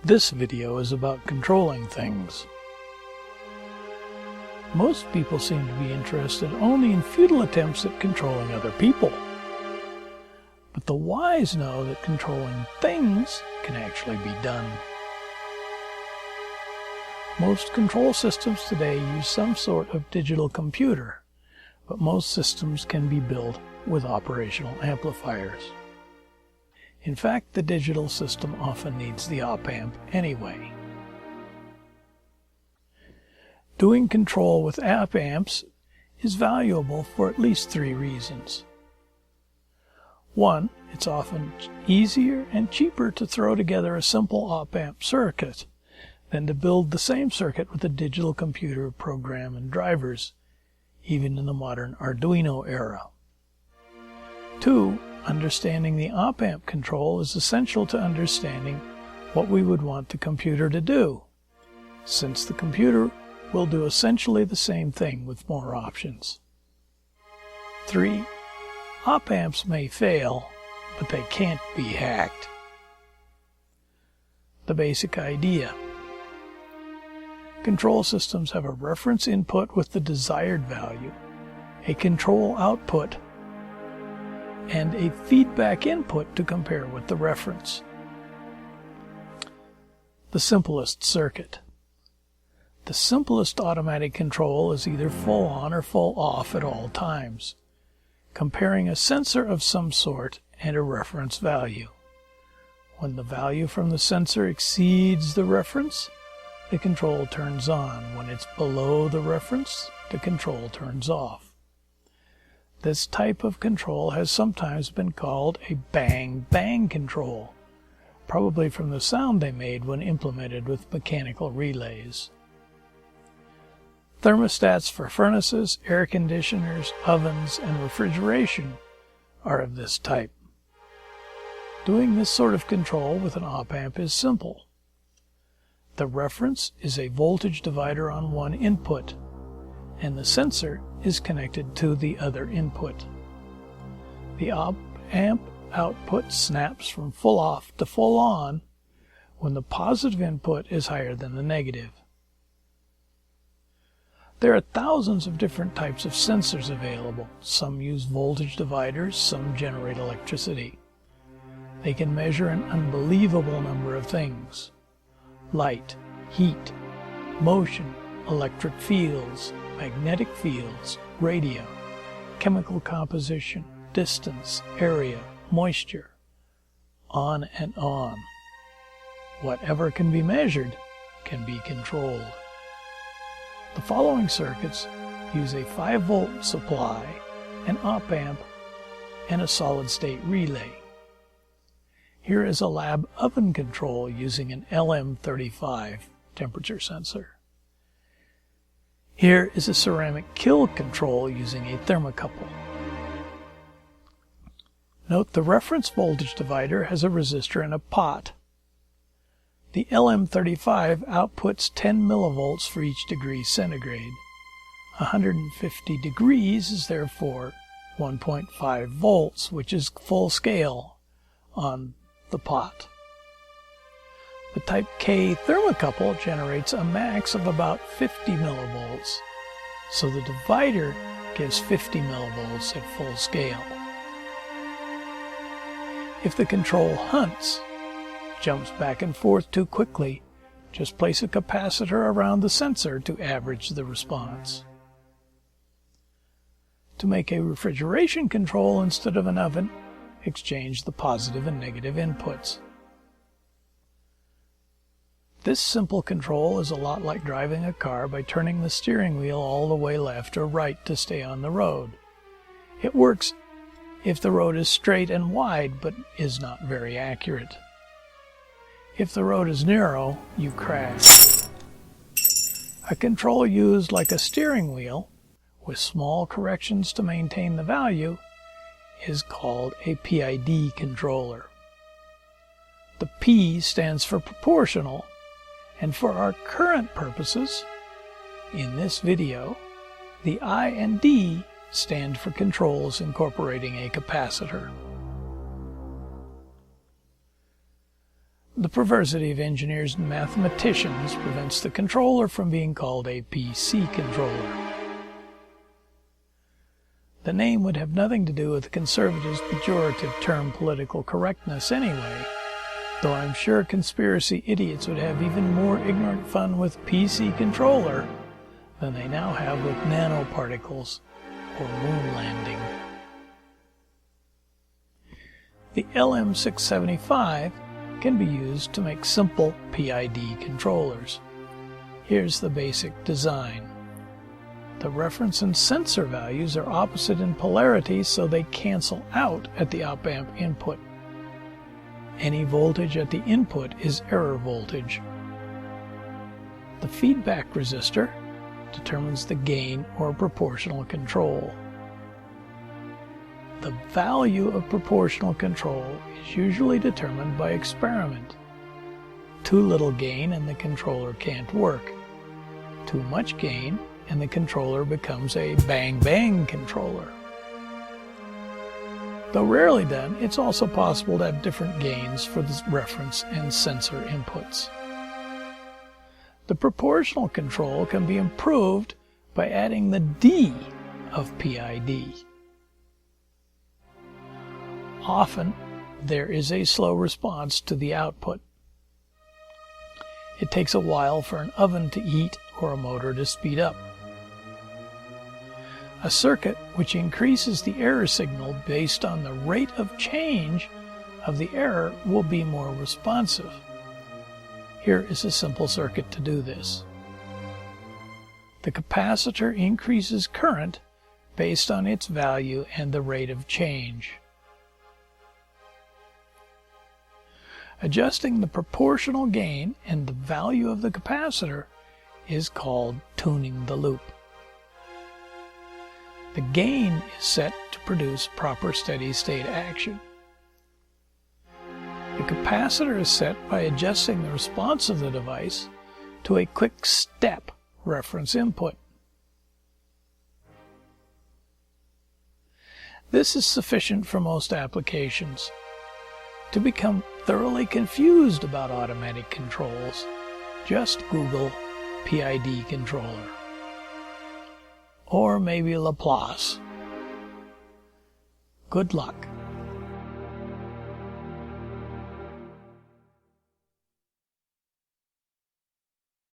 This video is about controlling things. Most people seem to be interested only in futile attempts at controlling other people. But the wise know that controlling things can actually be done. Most control systems today use some sort of digital computer, but most systems can be built with operational amplifiers. In fact, the digital system often needs the op-amp anyway. Doing control with op-amps is valuable for at least 3 reasons. 1, it's often easier and cheaper to throw together a simple op-amp circuit than to build the same circuit with a digital computer program and drivers, even in the modern Arduino era. 2, understanding the op-amp control is essential to understanding what we would want the computer to do, since the computer will do essentially the same thing with more options. 3, op-amps may fail, but they can't be hacked. The basic idea. Control systems have a reference input with the desired value, a control output, and a feedback input to compare with the reference. The simplest circuit. The simplest automatic control is either full on or full off at all times, comparing a sensor of some sort and a reference value. When the value from the sensor exceeds the reference, the control turns on. When it's below the reference, the control turns off. This type of control has sometimes been called a bang-bang control, probably from the sound they made when implemented with mechanical relays. Thermostats for furnaces, air conditioners, ovens, and refrigeration are of this type. Doing this sort of control with an op-amp is simple. The reference is a voltage divider on one input, and the sensor is connected to the other input. The op-amp output snaps from full off to full on when the positive input is higher than the negative. There are thousands of different types of sensors available. Some use voltage dividers, some generate electricity. They can measure an unbelievable number of things: light, heat, motion, electric fields, magnetic fields, radio, chemical composition, distance, area, moisture, on and on. Whatever can be measured can be controlled. The following circuits use a 5-volt supply, an op-amp, and a solid-state relay. Here is a lab oven control using an LM35 temperature sensor. Here is a ceramic kiln control using a thermocouple. Note the reference voltage divider has a resistor and a pot. The LM35 outputs 10 millivolts for each degree centigrade. 150 degrees is therefore 1.5 volts, which is full scale on the pot. The Type K thermocouple generates a max of about 50 millivolts, so the divider gives 50 millivolts at full scale. If the control hunts, jumps back and forth too quickly, just place a capacitor around the sensor to average the response. To make a refrigeration control instead of an oven, exchange the positive and negative inputs. This simple control is a lot like driving a car by turning the steering wheel all the way left or right to stay on the road. It works if the road is straight and wide, but is not very accurate. If the road is narrow, you crash. A control used like a steering wheel, with small corrections to maintain the value, is called a PID controller. The P stands for proportional, and for our current purposes, in this video, the I and D stand for controls incorporating a capacitor. the perversity of engineers and mathematicians prevents the controller from being called a PC controller. The name would have nothing to do with the conservatives' pejorative term political correctness anyway, though I'm sure conspiracy idiots would have even more ignorant fun with PC controller than they now have with nanoparticles or moon landing. The LM675 can be used to make simple PID controllers. Here's the basic design. The reference and sensor values are opposite in polarity, so they cancel out at the op-amp input. Any voltage at the input is error voltage. The feedback resistor determines the gain or proportional control. The value of proportional control is usually determined by experiment. Too little gain and the controller can't work. Too much gain and the controller becomes a bang-bang controller. Though rarely done, it's also possible to have different gains for the reference and sensor inputs. The proportional control can be improved by adding the D of PID. Often, there is a slow response to the output. It takes a while for an oven to heat or a motor to speed up. A circuit which increases the error signal based on the rate of change of the error will be more responsive. Here is a simple circuit to do this. The capacitor increases current based on its value and the rate of change. Adjusting the proportional gain and the value of the capacitor is called tuning the loop. The gain is set to produce proper steady-state action. The capacitor is set by adjusting the response of the device to a quick step reference input. This is sufficient for most applications. To become thoroughly confused about automatic controls, just Google PID controller. Or maybe Laplace. Good luck.